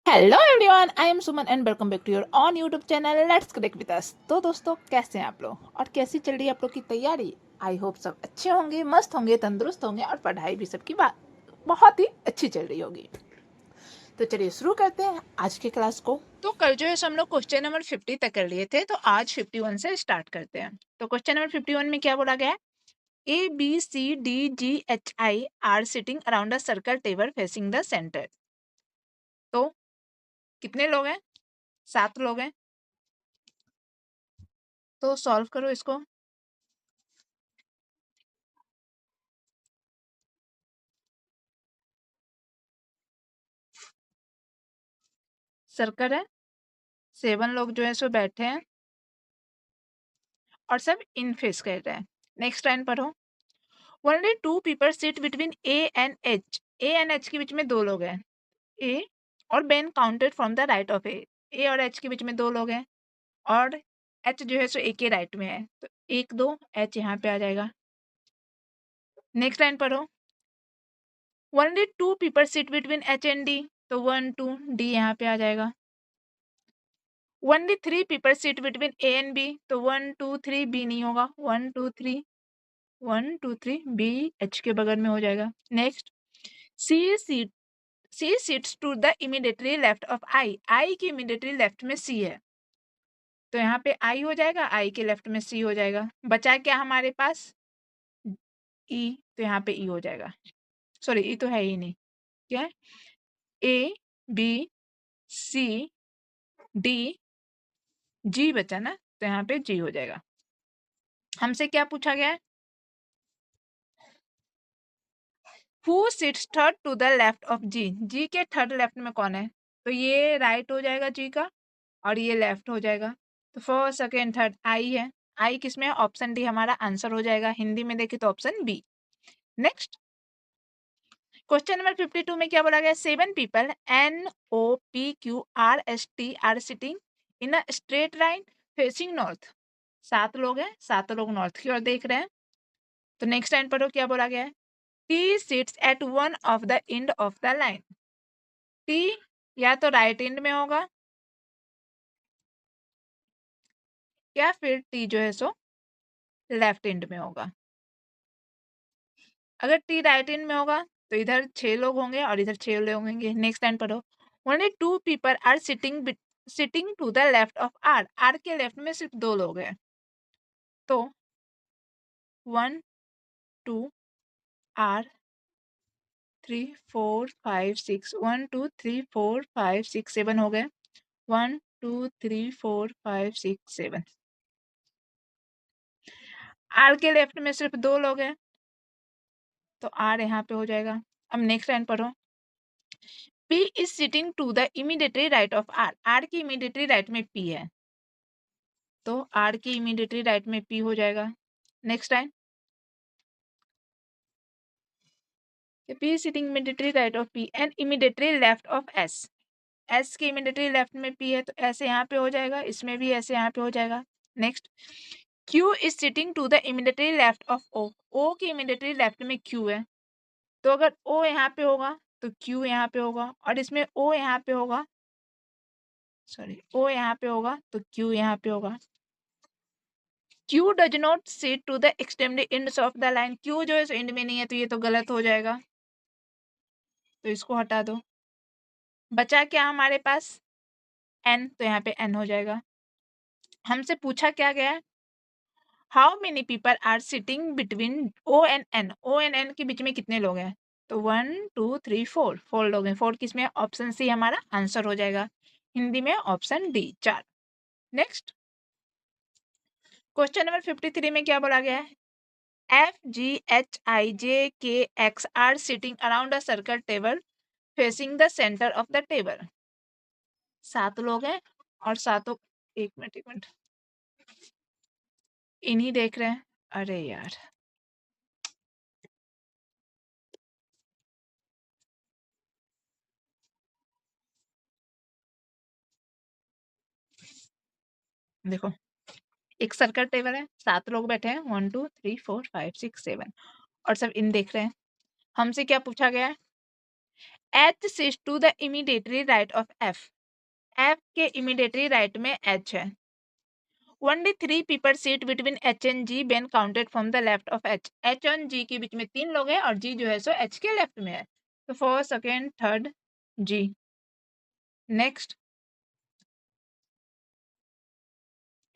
Hello everyone, I am Suman and welcome back to your own YouTube channel let's connect with us. तो दोस्तों, कैसे हैं आप लोग और कैसी चल रही है आप लोग की तैयारी? आई होप सब अच्छे होंगे, मस्त होंगे, तंदुरुस्त होंगे और पढ़ाई भी सबकी बहुत ही अच्छी चल रही होगी। तो चलिए शुरू करते हैं आज की क्लास को। तो कल जो है हम लोग क्वेश्चन नंबर 50 तक कर लिए थे, तो आज 51 से स्टार्ट करते हैं। तो क्वेश्चन नंबर 51 में क्या बोला गया है? ABCDGHI are sitting around a circle table facing the centre. तो कितने लोग हैं? 7 लोग हैं। तो सॉल्व करो इसको। सर्कल है, 7 लोग जो है सो बैठे हैं और सब इन फेस कर रहे हैं। नेक्स्ट लाइन पढ़ो। Only 2 people sit between A and H. A and H के बीच में 2 लोग हैं। ए और बेन counted from the right of A. A और एच के बीच में 2 लोग हैं और एच जो है सो ए के राइट में है, तो 1 2 एच यहाँ पे आ जाएगा। नेक्स्ट लाइन पढ़ो। Only 2 people sit between H and D, तो 1 2 डी यहाँ पे आ जाएगा। Only 3 people sit between A and B, तो 1 2 3 बी नहीं होगा, 1 2 3 1 2 3 बी एच के बगल में हो जाएगा। Next, C seats to the immediately left of I. I के इमीडिएटली लेफ्ट में सी है, तो यहाँ पे आई हो जाएगा, आई के लेफ्ट में सी हो जाएगा। बचा क्या हमारे पास? ई, तो यहाँ पे ई हो जाएगा। सॉरी, ई तो है ही नहीं। क्या है? ए बी सी डी जी बचा ना, तो यहाँ पे जी हो जाएगा। हमसे क्या पूछा गया है? Who sits third to the left of G. G के थर्ड लेफ्ट में कौन है? तो ये राइट हो जाएगा जी का और ये लेफ्ट हो जाएगा। तो फर्स्ट सेकेंड थर्ड आई है। आई किसमें है? ऑप्शन डी हमारा आंसर हो जाएगा। हिंदी में देखे तो option B. Next, question number 52 में क्या बोला गया? 7 people NOPQRST are sitting in a straight line facing north. 7 लोग हैं, 7 लोग नॉर्थ की ओर देख रहे हैं। तो नेक्स्ट लाइन पढ़ो, क्या बोला गया है? T sits at one of the end of the line. T या तो राइट एंड में होगा या फिर T जो है सो लेफ्ट एंड में होगा। अगर T राइट एंड में होगा तो इधर 6 लोग होंगे और इधर 6 लोग होंगे। नेक्स्ट लाइन पढ़ो। Only 2 people are sitting to the left of R. R के लेफ्ट में सिर्फ 2 लोग हैं, तो 1 2 आर 3 4 5 6 1 2 3 4 5 6 7 हो गए। 1 2 3 4 5 6 7। आर के लेफ्ट में सिर्फ 2 लोग हैं, तो आर यहाँ पे हो जाएगा। अब नेक्स्ट लाइन पढ़ो। P is sitting to the immediately right of R. R की इमीडिएटली राइट में P है, तो आर की इमीडिएटली राइट में P हो जाएगा। Next line, P is sitting immediately right of P and immediately left of S. S के immediately left में P है, तो ऐसे यहाँ पे हो जाएगा, इसमें भी ऐसे यहाँ पे हो जाएगा। Next, Q is sitting to the immediately left of O. O के immediately left में Q है, तो अगर O यहाँ पे होगा तो Q यहाँ पे होगा, और इसमें O यहाँ पे होगा, सॉरी O यहाँ पे होगा तो Q यहाँ पे होगा। Q does not sit to the extreme ends of the line. Q जो है एंड में नहीं है, तो ये तो गलत हो जाएगा, तो इसको हटा दो। बचा क्या हमारे पास? N, तो यहाँ पे N हो जाएगा। हमसे पूछा क्या गया है? How many people are sitting between O and N। O and N के बीच में कितने लोग हैं? तो 1 2 3 4 लोग हैं। 4 किसमें? ऑप्शन सी हमारा आंसर हो जाएगा। हिंदी में option D 4। Next, question number 53 में क्या बोला गया है? FGHIJKX are sitting around a circle table facing the center of the table. 7 लोग हैं और सातों, एक मिनट इन्हीं देख रहे हैं। अरे यार, देखो एक सर्कल टेबल है, 7 लोग बैठे हैं, 1 2 3 4 5 6 7 और सब इन देख रहे हैं। हमसे क्या पूछा गया है? H sits to the immediately right of F. F के immediately right में H है. Only 3 people sit between H and G when counted from the left of H. H और G के बीच में 3 लोग हैं और G जो है सो H के लेफ्ट में है. तो first, second, third, G. Next,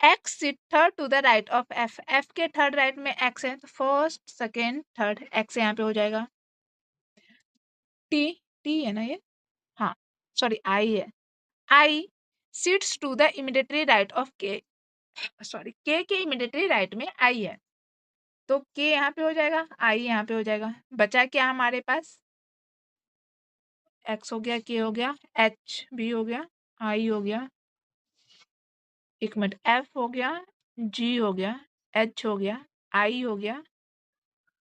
X sit third to the right of F. F के थर्ड राइट में X है तो फर्स्ट, सेकेंड, थर्ड, X यहाँ पे हो जाएगा. T, T है ना ये, हाँ सॉरी I है. I sits to the immediately right of K. Sorry, K के immediately right में I है तो K यहाँ पे हो जाएगा, I यहाँ पे हो जाएगा. बचा क्या हमारे पास? X हो गया, K हो गया, H भी हो गया, I हो गया, एक मिनट, F हो गया, G हो गया, H हो गया, I हो गया,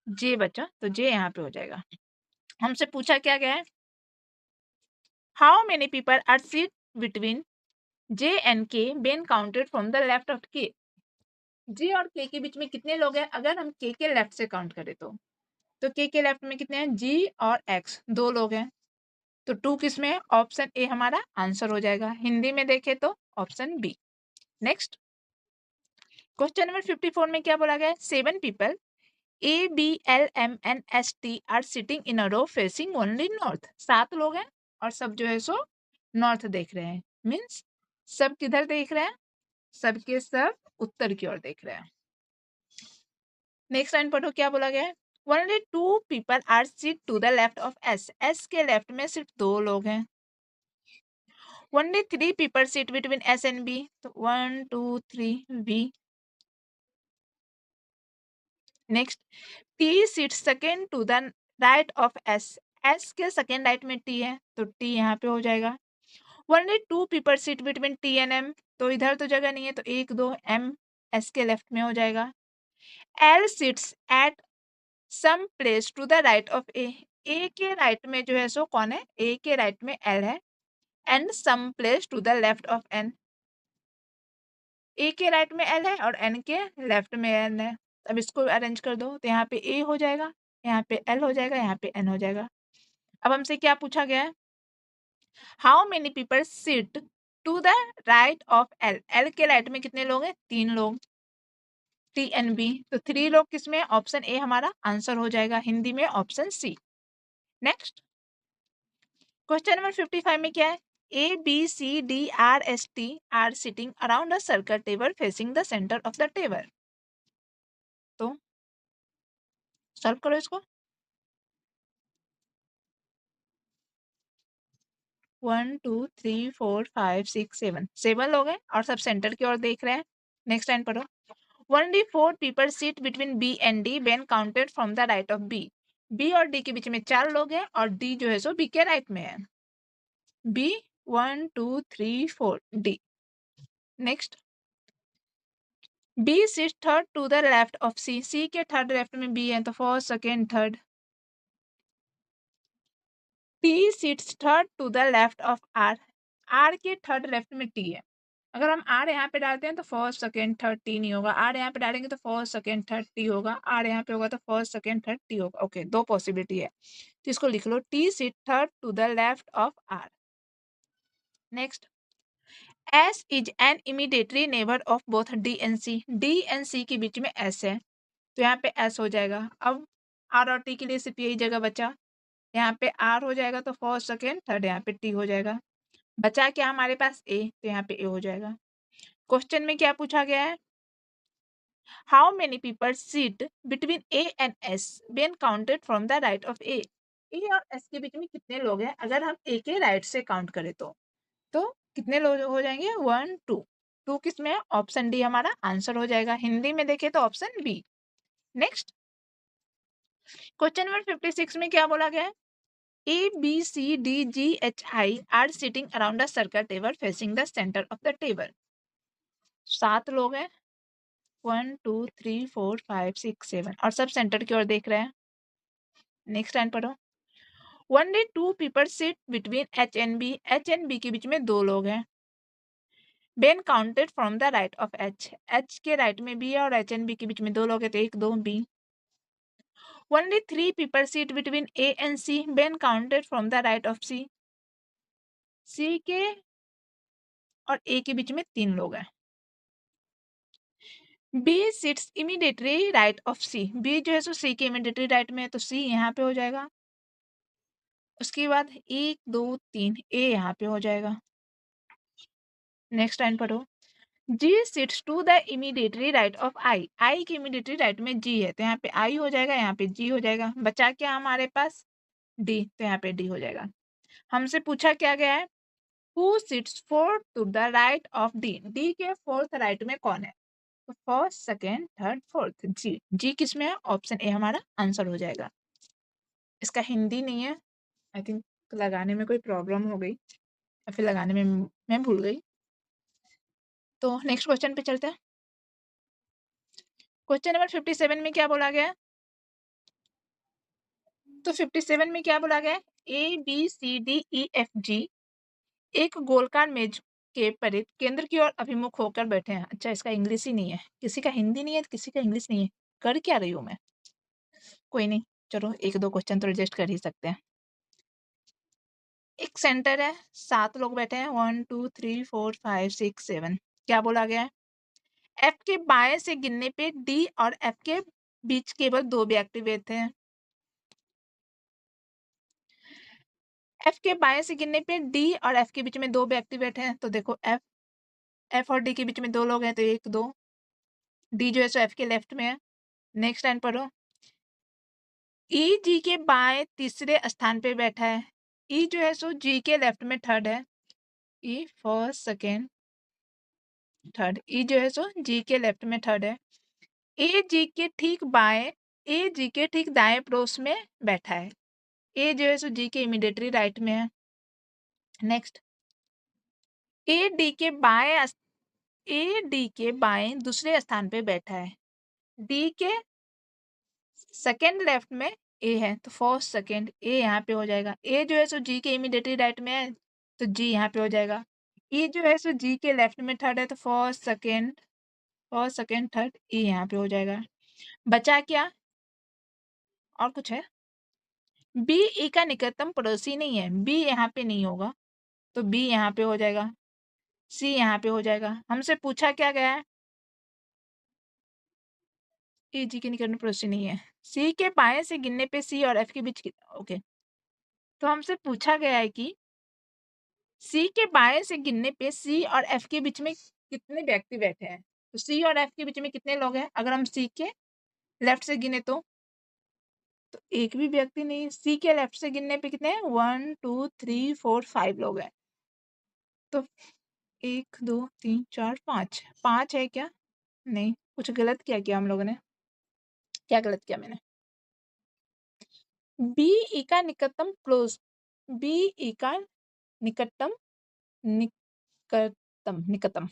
J बचा तो J यहाँ पे हो जाएगा. हमसे पूछा क्या गया है? How many people are seat between J and K when counted from the left of K. J और K के बीच में कितने लोग हैं अगर हम K के लेफ्ट से काउंट करें तो K के लेफ्ट में कितने हैं? G और X, 2 लोग हैं. तो 2 किस में है? ऑप्शन ए हमारा आंसर हो जाएगा. हिंदी में देखें तो option B. Next, question number 54 में क्या बोला गया है? 7 people A, B, L, M and S, T are sitting in a row facing only north. 7 लोग हैं और सब जो है सो नॉर्थ देख रहे हैं. मीन्स सब किधर देख रहे हैं? सबके सब उत्तर की ओर देख रहे हैं. नेक्स्ट लाइन पढ़ो क्या बोला गया है? Only 2 people are sit to the left of S. S के लेफ्ट में सिर्फ 2 लोग हैं. Only 3 people sit between S and B. तो 1, 2, 3, B. Next, T sits second to the right of S. S के सेकेंड राइट में T है तो T यहाँ पे हो जाएगा. Only 2 people sit between T and M. तो इधर तो जगह नहीं है तो 1, 2, M S के लेफ्ट में हो जाएगा. L sits at some place to the right of A. A के राइट में जो है सो कौन है? A के राइट में L है. And some place to the left of N. A के राइट में L है और N के लेफ्ट में N है. अब इसको अरेंज कर दो तो यहाँ पे A हो जाएगा, यहाँ पे L हो जाएगा, यहाँ पे N हो जाएगा. अब हमसे क्या पूछा गया है? How many people sit to the right of L. L के राइट में कितने लोग हैं? 3 लोग. T and B. तो 3 लोग किसमें? ऑप्शन ए हमारा आंसर हो जाएगा. हिंदी में option C. Next, question number 55 में क्या है? A, B, C, D, R, S, T are sitting around a circle table facing the center of the table. तो सॉल्व करो इसको. 1, 2, 3, 4, 5, 6, 7. 7 लोग हैं और सब सेंटर की ओर देख रहे हैं. नेक्स्ट लाइन पढ़ो. Only 4 people sit between B and D when counted from the right of B. B और D के बीच में 4 लोग हैं और D जो है सो B के राइट में है. B 1, 2, 3, 4 D. Next, B sits third to the left of C. C के थर्ड लेफ्ट में B है तो first, second, third. T sits third to the left of R. R के थर्ड लेफ्ट में T है. अगर हम R यहाँ पे डालते हैं तो फर्स्ट, सेकेंड, थर्ड T नहीं होगा. R यहाँ पे डालेंगे तो फर्स्ट, सेकेंड, थर्ड T होगा. R यहाँ पे होगा तो फर्स्ट, सेकेंड, थर्ड T होगा. ओके, 2 पॉसिबिलिटी है तो इसको लिख लो. T sit third to the left of R. Next, S is an immediately neighbor of both D and C. D and C के बीच में S है तो यहाँ पे S हो जाएगा. अब R और T के लिए सिर्फ यही जगह बचा. यहाँ पे R हो जाएगा तो फर्स्ट, सेकेंड, थर्ड यहाँ पे T हो जाएगा. बचा क्या हमारे पास? A. तो यहाँ पे A हो जाएगा. क्वेश्चन में क्या पूछा गया है? How many people seat between A and S when counted from the right of A. A और S के बीच में कितने लोग हैं अगर हम A के राइट से काउंट करें तो कितने लोग हो जाएंगे? 1, 2. 2 किस में है? ऑप्शन डी हमारा आंसर हो जाएगा. हिंदी में देखें तो option B. Next, question number 56 में क्या बोला गया है? A, B, C, D, G, H, I are sitting around a circle table facing the center of the table. 7 लोग हैं. 1, 2, 3, 4, 5, 6, 7 और सब सेंटर की ओर देख रहे हैं. नेक्स्ट लाइन पढ़ो. Only 2 people sit between H and B. H and B के बीच में 2 लोग हैं. When counted from the right of H. H के राइट में B है और H and B के बीच में 2 लोग हैं तो 1, 2 B. Only 3 people sit between A and C when counted from the right of C. C के और A के बीच में 3 लोग हैं. B sits immediately right of C. B जो है सो C के immediately right में है, तो C यहाँ पे हो जाएगा. उसके बाद 1 2 3 A यहाँ पे हो जाएगा. नेक्स्ट लाइन पढ़ो. G sits to the immediately right of I. I के immediately right में G है, तो यहाँ पे I हो जाएगा, यहाँ पे G हो जाएगा. बचा क्या हमारे पास? D, तो यहाँ पे D हो जाएगा. हमसे पूछा क्या गया है? Who sits fourth to the right of D? D के फोर्थ राइट में कौन है? तो first, second, third, fourth. G. G किस में है? ऑप्शन ए हमारा आंसर हो जाएगा. इसका हिंदी नहीं है. आई थिंक लगाने में कोई प्रॉब्लम हो गई या फिर लगाने में मैं भूल गई. तो नेक्स्ट क्वेश्चन पे चलते हैं. क्वेश्चन नंबर 57 में क्या बोला गया है? तो 57 में क्या बोला गया है? A B C D E F G एक गोलकार मेज के परित केंद्र की ओर अभिमुख होकर बैठे हैं. अच्छा, इसका इंग्लिश ही नहीं है. किसी का हिंदी नहीं है, किसी का इंग्लिश नहीं है. कर क्या रही हूँ मैं? कोई नहीं, चलो एक दो क्वेश्चन तो एडजस्ट कर ही सकते हैं. एक सेंटर है, 7 लोग बैठे हैं. 1 2 3 4 5 6 7. क्या बोला गया है? एफ के बाएं से गिनने पे डी और एफ के बीच केवल 2 व्यक्ति बैठे हैं. एफ के बाएं से गिनने पे डी और एफ के बीच में 2 व्यक्ति बैठे हैं. तो देखो एफ और डी के बीच में 2 लोग हैं, तो 1 2. डी जो है सो एफ के लेफ्ट में है. नेक्स्ट लाइन पढ़ो. ई जी के बाएं तीसरे स्थान पे बैठा है. ई जो है सो जी के लेफ्ट में थर्ड है. ई फर्स्ट, सेकेंड, थर्ड. ई जो है सो जी के लेफ्ट में थर्ड है. ए जी के ठीक बाएं, ए जी के ठीक दाएं पड़ोस में बैठा है. ए जो है सो जी के इमीडिएटली राइट में है. नेक्स्ट. ए डी के बाएं ए डी के बाएं दूसरे स्थान पे बैठा है. डी के सेकेंड लेफ्ट में ए है, तो फर्स्ट, सेकेंड, ए यहाँ पे हो जाएगा. ए जो है सो जी के इमीडिएटली राइट में है, तो जी यहाँ पे हो जाएगा. ई जो है सो जी के लेफ्ट में थर्ड है, तो फर्स्ट, सेकेंड, थर्ड, ई यहाँ पे हो जाएगा. बचा क्या? और कुछ है? बी ई का निकटतम पड़ोसी नहीं है. बी यहाँ पे नहीं होगा, तो बी यहाँ पे हो जाएगा. सी यहाँ पे हो जाएगा. हमसे पूछा क्या गया है? ए जी के निकटतम पड़ोसी नहीं है. सी के बाएं से गिनने पे सी और एफ के बीच ओके. तो हमसे पूछा गया है कि सी के बाएं से गिनने पे सी और एफ के बीच में कितने व्यक्ति बैठे हैं. तो सी और एफ के बीच में कितने लोग हैं? अगर हम सी के लेफ्ट से गिने तो एक भी व्यक्ति नहीं. सी के लेफ्ट से गिनने पे कितने हैं? 1 2 3 4 5 लोग हैं. तो 1 2 3 4 5 5 है क्या? नहीं, कुछ गलत किया क्या हम लोगों ने? क्या गलत किया मैंने? बी ई का निकटतम क्लोज, बी ई का निकटतम निकटतम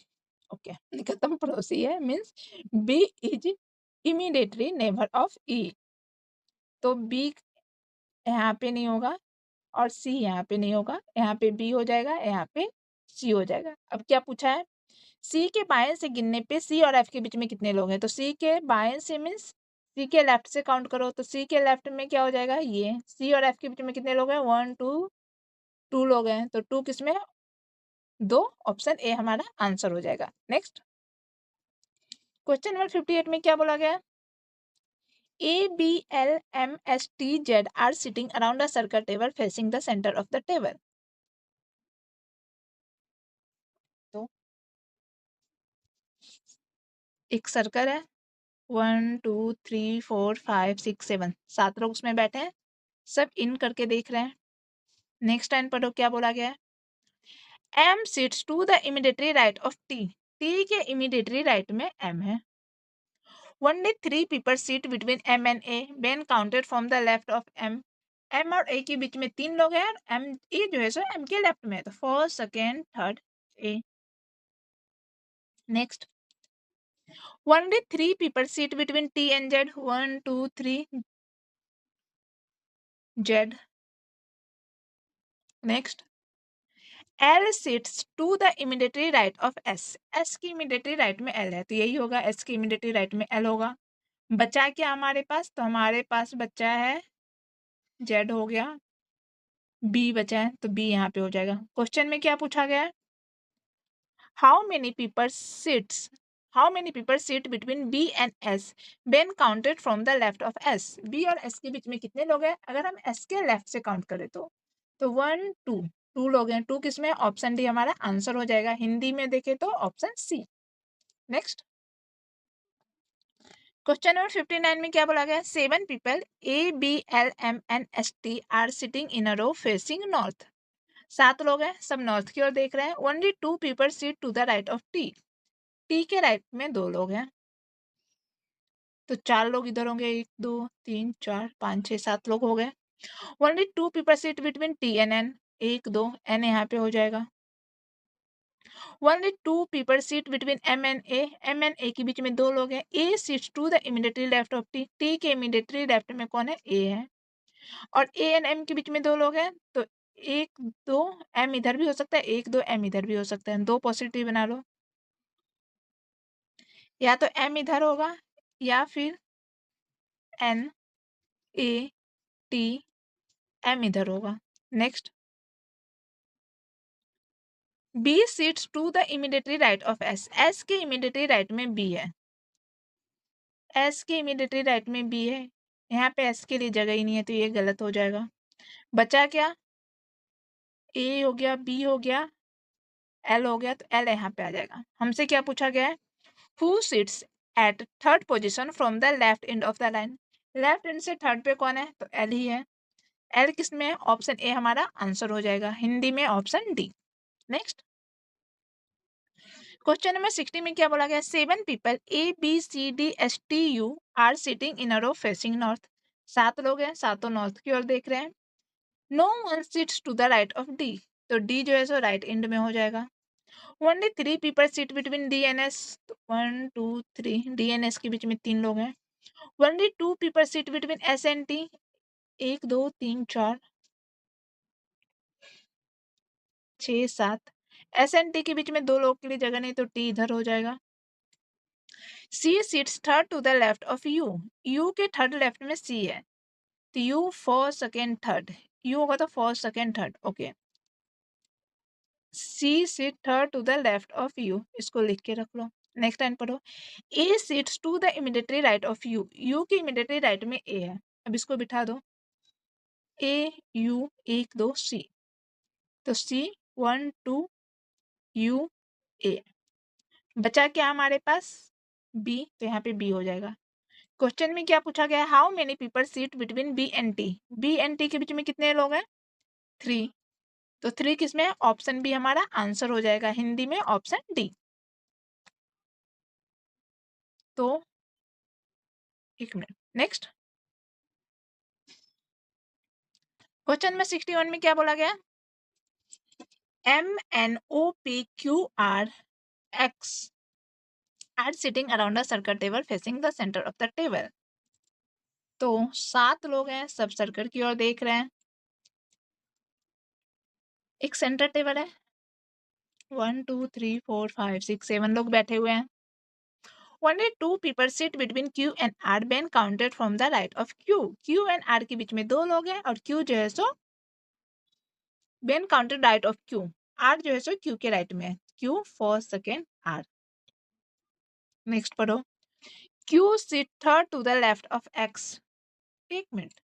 ओके, निकटतम पड़ोसी है. Means B is immediately neighbour of E. तो बी यहाँ पे नहीं होगा और सी यहाँ पे नहीं होगा. यहाँ पे बी हो जाएगा, यहाँ पे सी हो जाएगा. अब क्या पूछा है? सी के बाएं से गिनने पे सी और एफ के बीच में कितने लोग हैं? तो सी के बाएं से मीन्स सी के लेफ्ट से काउंट करो. तो सी के लेफ्ट में क्या हो जाएगा? ये. सी और एफ के बीच में कितने लोग हैं? 1 2 2 लोग हैं. तो 2 किसमें है? 2. ऑप्शन ए हमारा आंसर हो जाएगा. नेक्स्ट क्वेश्चन नंबर 58 में क्या बोला गया? A, B, L, M, S, T, Z are sitting around a circle table facing the center of the table. तो एक सर्कल है. 1 2 3 4 5 6 7 7 लोग उसमें बैठे हैं. सब इन करके देख रहे हैं. नेक्स्ट लाइन पढ़ो क्या बोला गया है? M sits to the immediately right of T. T के immediately right में M है. Only 3 people sit between M and A when counted from the left of M. M और A के बीच में 3 लोग हैं. M A जो है सो M के लेफ्ट में है, तो first, second, third, A. Next. Only 3 people sit between T and Z. 1 2 3 Z. Next. L sits to the immediately right of S. S की immediately right में L है, तो यही होगा. S की immediately right में L होगा. बचा क्या हमारे पास? तो हमारे पास बचा है Z हो गया, B बचा है तो B यहाँ पे हो जाएगा। क्वेश्चन में क्या पूछा गया है? How many people seat between B and S when counted from the left of S? B और S के बीच में कितने लोग हैं? अगर हम S के लेफ्ट से काउंट करें तो 1 2 2 लोग हैं। 2 किसमें? ऑप्शन डी हमारा आंसर हो जाएगा। हिंदी में देखें तो option C. Next question number 59 में क्या बोला गया? 7 people A B L M and S T are sitting in a row facing north. 7 लोग हैं, सब नॉर्थ की ओर देख रहे हैं। Only 2 people seat to the right of T. T के राइट में 2 लोग हैं, तो 4 लोग इधर होंगे। 1 2 3 4 5 6 7 लोग हो गए। Only 2 people seat between T and N. 1 2 N यहाँ पे हो जाएगा। Only 2 people seat between M and A. M and A के बीच में 2 लोग हैं। A seats to the immediately left of T. T के इमीडिएटली लेफ्ट में कौन है? ए है। और ए एंड एम के बीच में 2 लोग हैं, तो 1 2 एम इधर भी हो सकता है, 1 2 एम इधर भी हो सकता है। 2 पॉसिबिलिटी बना लो, या तो एम इधर होगा या फिर एन ए टी एम इधर होगा। Next B seats to the immediately right of S. S के इमीडिएटली राइट में बी है। एस के इमीडिएटली राइट में बी है। यहाँ पे एस के लिए जगह ही नहीं है, तो ये गलत हो जाएगा। बचा क्या? ए हो गया, बी हो गया, एल हो गया, तो एल यहाँ पे आ जाएगा। हमसे क्या पूछा गया है? Who seats eight third position from the left end of the line. Left end से थर्ड पे कौन है? तो एल ही है। एल किस में है? ऑप्शन ए हमारा आंसर हो जाएगा। हिंदी में option D. Next question number 60 में क्या बोला गया? 7 people A B C D S T U are sitting in a row facing north. 7 लोग हैं, सातों नॉर्थ की ओर देख रहे हैं। No one sits to the right of D, तो डी जो है सो राइट एंड में हो जाएगा। Only 3 people sit between D N S. 1 2 3 D N S के बीच में 3 लोग हैं। Only 2 people sit between S and T. 1 2 3 4 6 7। S and T के बीच में 2 लोग के लिए जगह नहीं, तो टी इधर हो जाएगा। C seats third to the left of U. U के थर्ड लेफ्ट में सी है, तो U first second third. U होगा तो first second third. Okay, C seat third to the left of U, इसको लिख के रख लो। नेक्स्ट लाइन पढ़ो। A seats to the immediately right of U. U के इमीडिएटली राइट में ए है, अब इसको बिठा दो। ए यू 1 2 सी, तो सी 1 2 यू ए। बचा क्या हमारे पास? बी, तो यहाँ पे बी हो जाएगा। क्वेश्चन में क्या पूछा गया? How many people seat between B and T. B and T के बीच में कितने लोग हैं? 3, तो 3 किसमें है? ऑप्शन बी हमारा आंसर हो जाएगा। हिंदी में ऑप्शन डी। तो 1 मिनट। नेक्स्ट क्वेश्चन में 61 में क्या बोला गया? M N O P Q R X are sitting around a circle table facing the centre of the table. तो 7 लोग हैं, सब सर्कल की ओर देख रहे हैं। एक सेंटर टेबल है। 1 2 3 4 5 6 7 लोग बैठे हुए हैं। Only 2 people sit between Q and R when counted from the right of Q. Q and R के बीच में 2 लोग हैं, और Q जो है सो when counted right of Q. R जो है सो Q के राइट में है। Q first second R। Next पढ़ो। Q sit third to the left of X. 1 minute.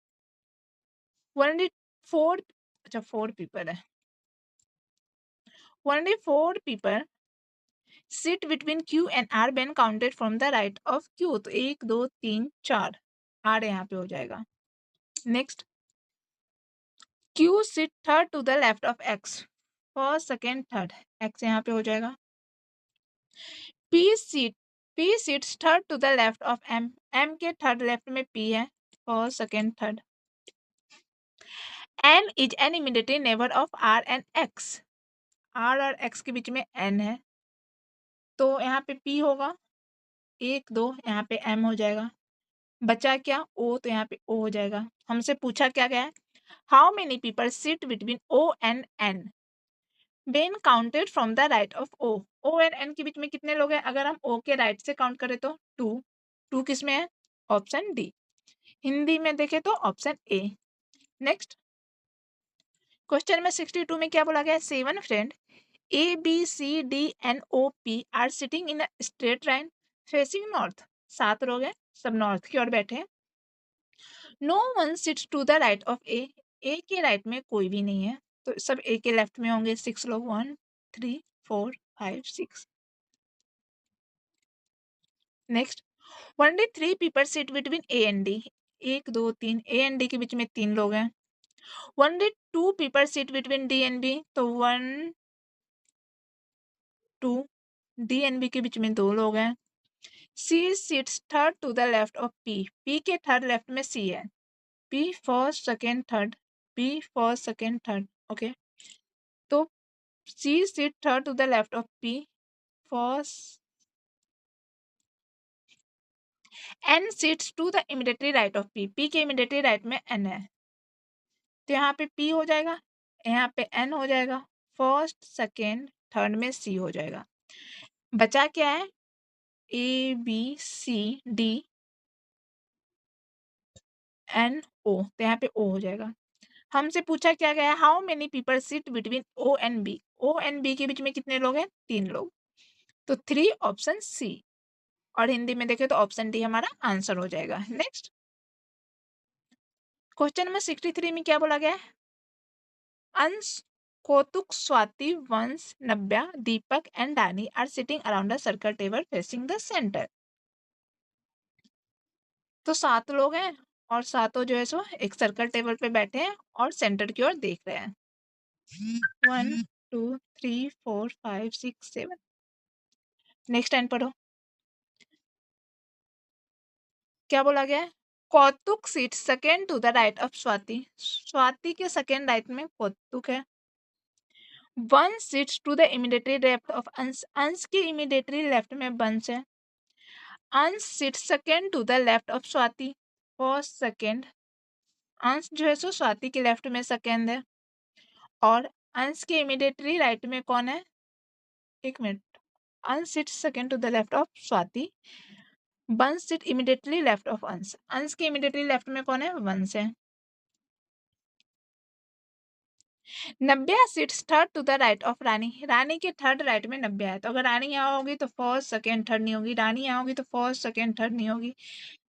Only 4, अच्छा 4 people है। Only 4 people sit between Q and R when counted from the right of Q. तो 1 2 3 4 R यहाँ पे हो जाएगा। Next Q sit third to the left of X. First second third, X यहाँ पे हो जाएगा। P sits third to the left of M. M के थर्ड लेफ्ट में P है, first second third. N is an immediate neighbor of R and X. R और X के बीच में N है, तो यहाँ पे P होगा। 1 2 यहाँ पे M हो जाएगा। बचा क्या? O, तो यहाँ पे O हो जाएगा। हमसे पूछा क्या गया है? How many people sit between O and N when counted from the right of O. O और N के बीच में कितने लोग हैं? अगर हम O के राइट से काउंट करें तो 2। 2 किस में है? Option D. हिंदी में देखे तो option A. Next question number 62 में क्या बोला गया है? 7 friend A B C D and O P R sitting in a straight line facing north. 7 लोग हैं, सब नॉर्थ की ओर बैठे हैं। No one sits to the right of A. A के राइट में कोई भी नहीं है, तो सब ए के लेफ्ट में होंगे। 6 लोग, 1 3 4 5 6। Next one day 3 people sit between A and D. 1 2 3, A and D के बीच में 3 लोग हैं। One day 2 people sit between D and B, तो 1 2, डी एंड बी के बीच में 2 लोग हैं। C sits third to the left of P. P के थर्ड लेफ्ट में सी है। P first second third, P first second third. Okay, तो C sit third to the left of P first, N sits to the immediately right of P. P के immediately right में N है, तो यहाँ पे P हो जाएगा, यहाँ पे एन हो जाएगा। फर्स्ट सेकेंड थर्ड में सी हो जाएगा। बचा क्या है? A B C D N O, तो यहाँ पे ओ हो जाएगा। हमसे पूछा क्या गया? How many people sit between O and B. O and B के बीच में कितने लोग हैं? 3 लोग, तो 3 ऑप्शन सी। और हिंदी में देखें तो ऑप्शन डी हमारा आंसर हो जाएगा। नेक्स्ट क्वेश्चन नंबर 63 में क्या बोला गया है? अंश, Kautuk, Swati, Vansh, Navya, Deepak and Dani are sitting around the circle table facing the centre. तो 7 लोग हैं और सातों जो है सो एक सर्कल टेबल पे बैठे हैं और सेंटर की ओर देख रहे हैं। 1 2 3 4 5 6 7। नेक्स्ट टाइम पढ़ो, क्या बोला गया है? Kautuk seat second to the right of Swati. Swati के सेकेंड राइट में कौतुक है। Vansh seats to the immediately left of Ansh. Ansh के इमीडिएटली लेफ्ट में वंश है। Ansh seat second to the left of Swati, first second. Ansh जो है सो स्वाति के लेफ्ट में सेकेंड है। और अंश के इमीडिएटली राइट में कौन है? एक मिनट। Ansh seat second to the left of Swati, Vansh seat immediately left of Ansh. Ansh के इमीडिएटली लेफ्ट में कौन है? वंश है। Navya sits third to the right of Rani. Rani के थर्ड राइट में नब्या है, तो अगर रानी यहाँ होगी तो फर्स्ट सेकेंड थर्ड नहीं होगी। रानी यहाँ होगी तो फर्स्ट सेकेंड थर्ड नहीं होगी।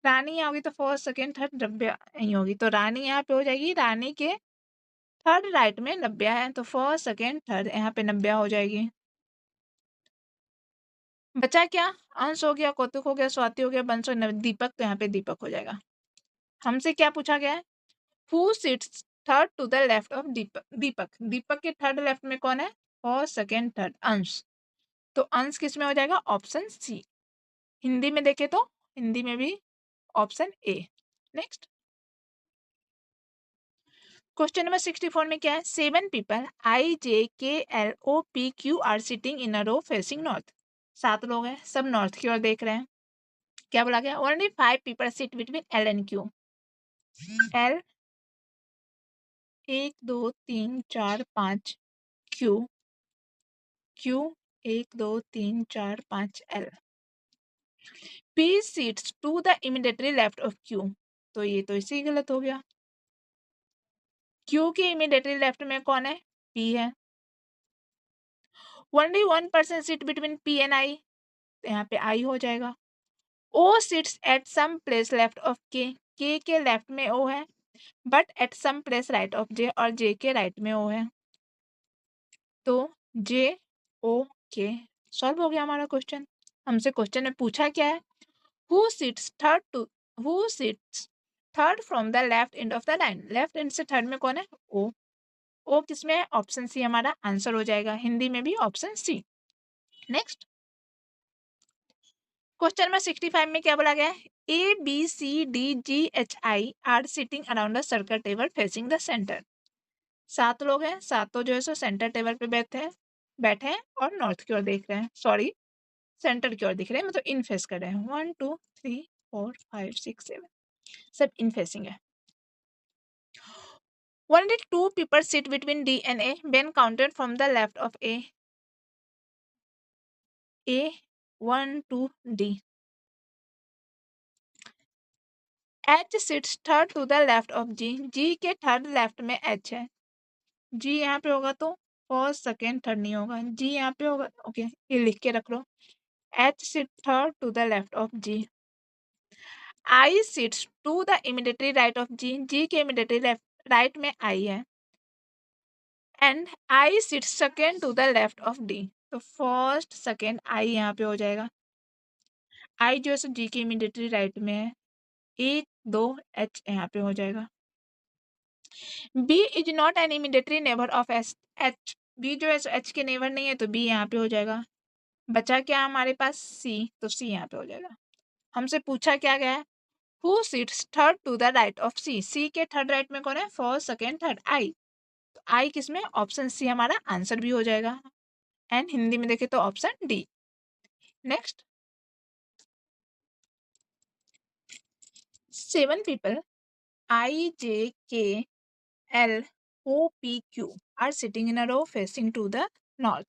रानी यहाँ होगी तो फर्स्ट सेकेंड थर्ड नब्या नहीं होगी, तो रानी यहाँ पे हो जाएगी। रानी के थर्ड राइट में नब्या है, तो फर्स्ट सेकेंड थर्ड यहाँ पे नब्या हो जाएगी। बचा क्या? अंश हो गया, कौतुक हो गया, स्वाति हो गया, बंश और दीपक, तो यहाँ पे दीपक हो जाएगा। हमसे क्या पूछा गया है? Who sits third to the left of Deepak. Deepak, Deepak के थर्ड लेफ्ट में कौन है? फर्स्ट सेकेंड थर्ड, अंश। तो अंश किस में हो जाएगा? Option C. हिंदी में देखे तो हिंदी में भी option A. Next question number 64 में क्या है? 7 people I J K L O P Q are sitting in a row facing north. 7 लोग हैं, सब नॉर्थ की ओर देख रहे हैं। क्या बोला गया? Only 5 people sit between L and Q. L 1 2 3 4 5, Q Q 1 2 3 4 5 L. P seats to the immediately left of Q, तो ये तो इसी गलत हो गया। क्यू के इमीडिएटली लेफ्ट में कौन है? पी है। Only 1% seat between P and I, तो यहाँ पे आई हो जाएगा। O sits at some place left of के लेफ्ट में ओ है, but at some place right of J, और जे के राइट में ओ है, तो जे ओ के। सॉल्व हो गया हमारा क्वेश्चन। हमसे क्वेश्चन में पूछा क्या है? Who sits third to who sits third from the left end of the line. Left end से थर्ड में कौन है? ओ। ओ किसमें है? ऑप्शन सी हमारा आंसर हो जाएगा। हिंदी में भी option C. Next question number 65 में क्या बोला गया है? A B C D G H I are sitting around the circle table facing the centre. 7 लोग हैं, सातों जो है सो सेंटर टेबल पे बैठे हैं और नॉर्थ की ओर देख रहे हैं। सॉरी, सेंटर की ओर दिख रहे हैं, मतलब इन फेस कर रहे हैं। 1 2 3 4 5 6 7, सब इन फेसिंग है। Only 2 people sit between D and A when counted from the left of A. A 1 2 D. H sits third to the left of G, G के थर्ड लेफ्ट में H है, G यहाँ पे होगा तो फर्स्ट सेकेंड थर्ड नहीं होगा, G यहाँ पे होगा, ओके ये लिख के रख लो, H sits third to the left of G, I sits to the immediately right of G, G के इमीडिएटली राइट में I है, and I sits second to the left of D, तो फर्स्ट सेकेंड I यहाँ पे हो जाएगा, I जो है सो G के इमीडिएटली राइट में है, 1 2 H यहाँ पे हो जाएगा। B is not N immediately neighbour of H, B जो है सो H के नेबर नहीं है तो B यहाँ पे हो जाएगा। बचा क्या हमारे पास C, तो C यहाँ पे हो जाएगा। हमसे पूछा क्या गया है, who sits third to the right of C, C के थर्ड राइट में कौन है, फर्स्ट सेकेंड थर्ड I, तो I किसमें, ऑप्शन C हमारा आंसर भी हो जाएगा, एंड हिंदी में देखे तो option D। Next, 7 people I J K L O P Q are sitting in a row facing to the north,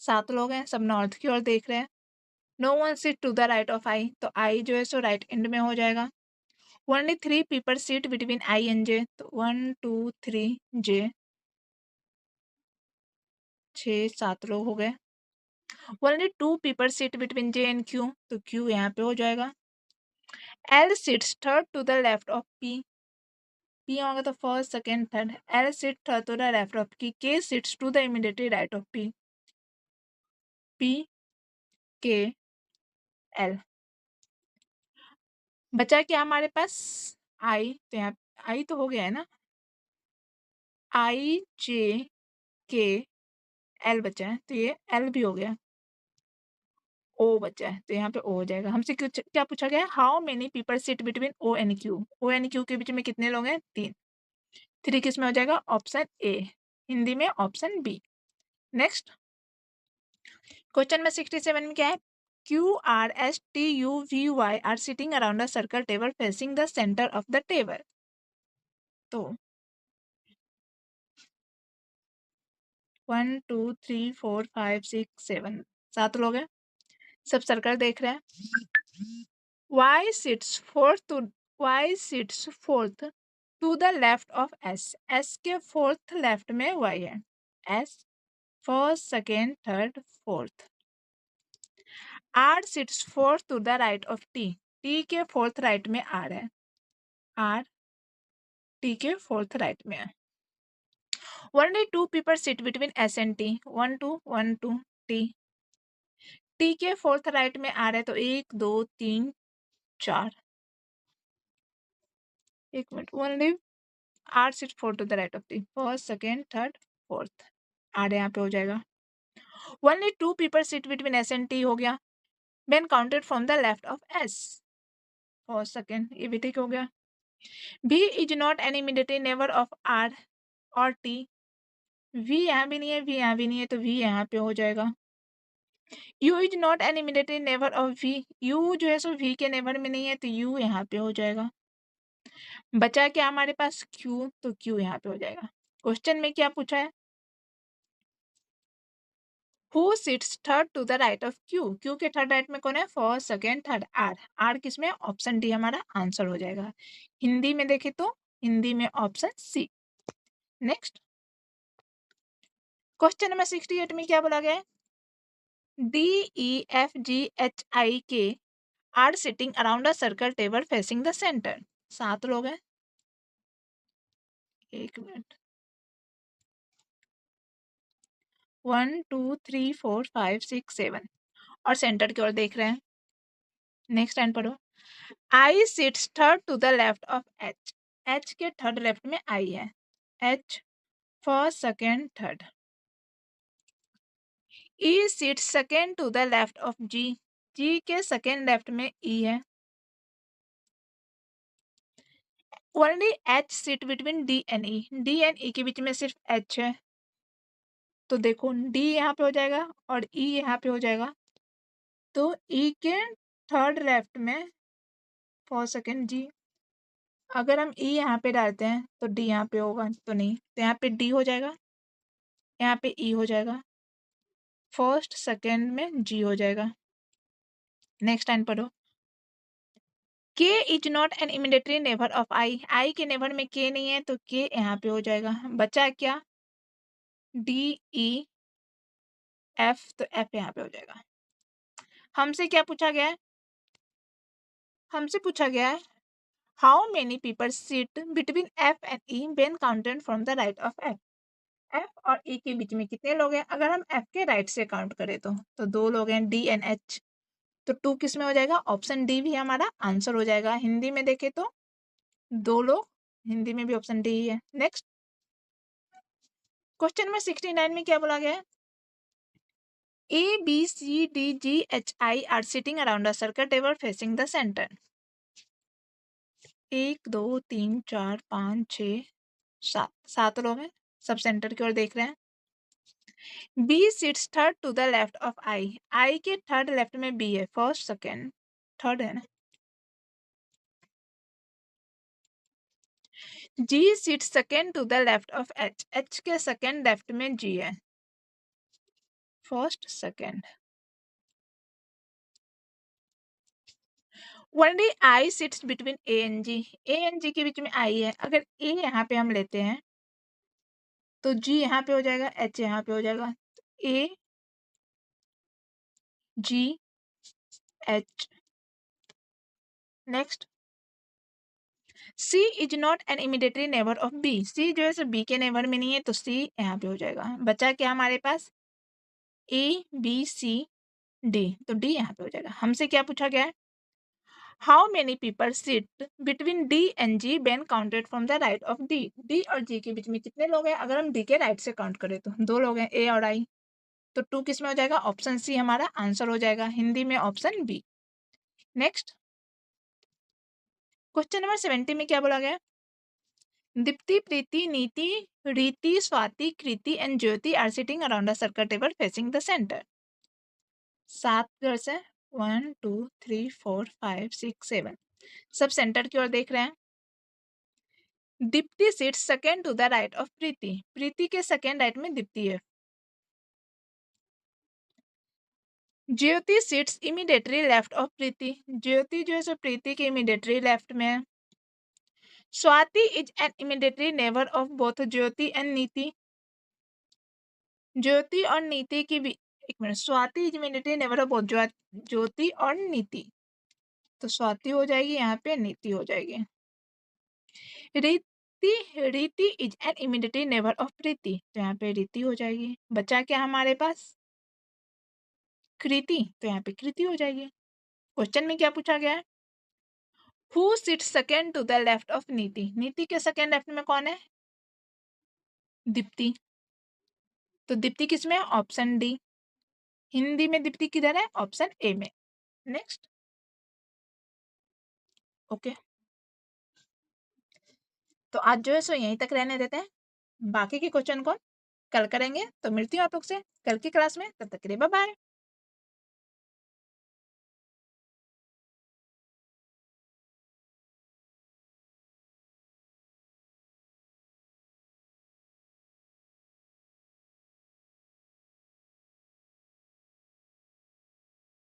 7 लोग हैं, सब नॉर्थ की ओर देख रहे हैं। No one sit to the right of I, तो I जो है सो राइट एंड में हो जाएगा। Only 3 people sit between I and J, तो 1 2 3 J, 6 7 लोग हो गए। Only 2 people sit between J and Q, तो Q यहाँ पे हो जाएगा। L sits third to the left of P, P होगा तो first second third, L sit third to the left of K, K sits to the immediately right of P, P K L। बचा क्या हमारे पास, I, तो यहाँ I तो हो गया है ना, I J K L बचा है, तो ये L भी हो गया, O बचा है, तो यहाँ पे O हो जाएगा। हमसे क्या पूछा गया, how many people sit between O and Q, O and Q के बीच में कितने लोग हैं, 3, 3 किस में हो जाएगा, ऑप्शन A, हिंदी में ऑप्शन B। नेक्स्ट, क्वेश्चन में 67 में क्या है, Q R S T U V Y are sitting around a circle table facing the centre of the table, तो 1 2 3 4 5 6 7, 7 लोग हैं, सब सर्कल देख रहे हैं। Y sits fourth to the left of S, S के फोर्थ लेफ्ट में Y है, S first second third fourth. R sits fourth to the right of T, T के फोर्थ राइट में R है, R T के fourth right में है। Only 2 people sit between S and T, 1 2 1 2 T, T के fourth right में R है, तो 1 2 3 4, एक minute, only R sits fourth to the right of T, first second third fourth, R यहाँ पे हो जाएगा। Only 2 people sit between S and T हो गया, when counted from the left of S, first second, ये भी ठीक हो गया। B is not an immediate neighbor of R और T, V यहाँ भी नहीं है, V यहाँ भी नहीं है, तो V यहाँ पे हो जाएगा। U is not an immediate neighbor of V, U जो है सो V के नेबर में नहीं है, तो U यहाँ पे हो जाएगा। बचा क्या हमारे पास, Q, तो Q यहाँ पे हो जाएगा। क्वेश्चन में क्या पूछा है, Who sits third to the right of Q, Q के थर्ड राइट में कौन है, first second third R, R किसमें, ऑप्शन डी हमारा आंसर हो जाएगा। हिंदी में देखे तो हिंदी में option C. Next, question number 68 में क्या बोला गया है, DEFGHIK are sitting around a circle table facing the centre, 7 लोग हैं, एक मिनट, 1 2 3 4 5 6 7 और सेंटर की ओर देख रहे हैं। नेक्स्ट लाइन पढ़ो, I sits third to the left of H, H के थर्ड लेफ्ट में I है, H first second third. E sits second to the left of G, G के सेकेंड लेफ्ट में E है। Only H sit between D and E, D and E के बीच में सिर्फ H है, तो देखो D यहाँ पे हो जाएगा और E यहाँ पे हो जाएगा, तो E के थर्ड लेफ्ट में फर्स्ट सेकेंड G, अगर हम E यहाँ पे डालते हैं तो D यहाँ पे होगा, तो नहीं, तो यहाँ पे D हो जाएगा, यहाँ पे E हो जाएगा, फर्स्ट सेकेंड में G हो जाएगा। नेक्स्ट लाइन पढ़ो, K is not an immediately neighbour of I. I के नेबर में K नहीं है तो K यहाँ पे हो जाएगा। बचा क्या? D E F, तो F यहाँ पे हो जाएगा। हमसे क्या पूछा गया है? हमसे पूछा गया है how many people sit between F and E when counted from the right of F. F और E के बीच में कितने लोग हैं? अगर हम F के राइट से काउंट करें तो 2 लोग हैं, D एंड H। तो 2 किस में हो जाएगा? ऑप्शन डी भी हमारा आंसर हो जाएगा। हिंदी में देखें तो 2 लोग, हिंदी में भी ऑप्शन डी ही है। नेक्स्ट क्वेश्चन नंबर 69 में क्या बोला गया है? A, B, C, D, G, H, I are sitting around a circle table facing the center. 1 2 3 4 5 6 7 7 लोग हैं, सब सेंटर की ओर देख रहे हैं। B sits third to the left of I. I के थर्ड लेफ्ट में B है, फर्स्ट सेकेंड थर्ड है ना। G sits second to the left of H. H के सेकेंड लेफ्ट में G है, first second. Only I sits between A and G. A and G के बीच में I है। अगर A यहाँ पे हम लेते हैं तो G यहाँ पे हो जाएगा, H यहाँ पे हो जाएगा। A G H। Next C is not an immediately neighbour of B. C जो है सो B के नेबर में नहीं है तो C यहाँ पे हो जाएगा। बचा क्या हमारे पास? A B C D, तो D यहाँ पे हो जाएगा। हमसे क्या पूछा गया है? How many people sit between D and G when counted from the right of D. D और G के बीच में कितने लोग हैं? अगर हम D के राइट से काउंट करें तो 2 लोग हैं, A और I। तो 2 किस में हो जाएगा? ऑप्शन सी हमारा आंसर हो जाएगा। हिंदी में option B. Next question number 70 में क्या बोला गया? Deepti, Preeti, Neeti, Reeti, Swati, Kriti and Jyoti are sitting around a circle table facing the centre. 7 girls है, 1 2 3 4 5 6 7, सब सेंटर की ओर देख रहे हैं। Deepti sits second to the right of Preeti. Preeti के सेकेंड राइट में दीप्ति है। Jyoti sits immediately left of Preeti. Jyoti जो है सो प्रीति के इमीडिएटली लेफ्ट में है। Swati is an immediately neighbour of both Jyoti and Neeti. Jyoti और नीति की भी, एक minute, Swati is immediately neighbour of both Jyoti और नीति, तो स्वाति हो जाएगी यहाँ पे, नीति हो जाएगी। Reeti is an immediately neighbour of Preeti, तो यहाँ पे रीति हो जाएगी। बचा क्या हमारे पास? कृति, तो यहाँ पे कृति हो जाएगी। क्वेश्चन में क्या पूछा गया है? Who sits second to the left of नीति. नीति के सेकेंड लेफ्ट में कौन है? दीप्ति, तो दीप्ति किस में है? Option D. हिंदी में दीप्ति किधर है? ऑप्शन ए में। नेक्स्ट ओके, तो आज जो है सो यहीं तक रहने देते हैं। बाकी के क्वेश्चन को कल करेंगे। तो मिलती हूँ आप लोग से कल की क्लास में, तब तक के लिए बाय बाय।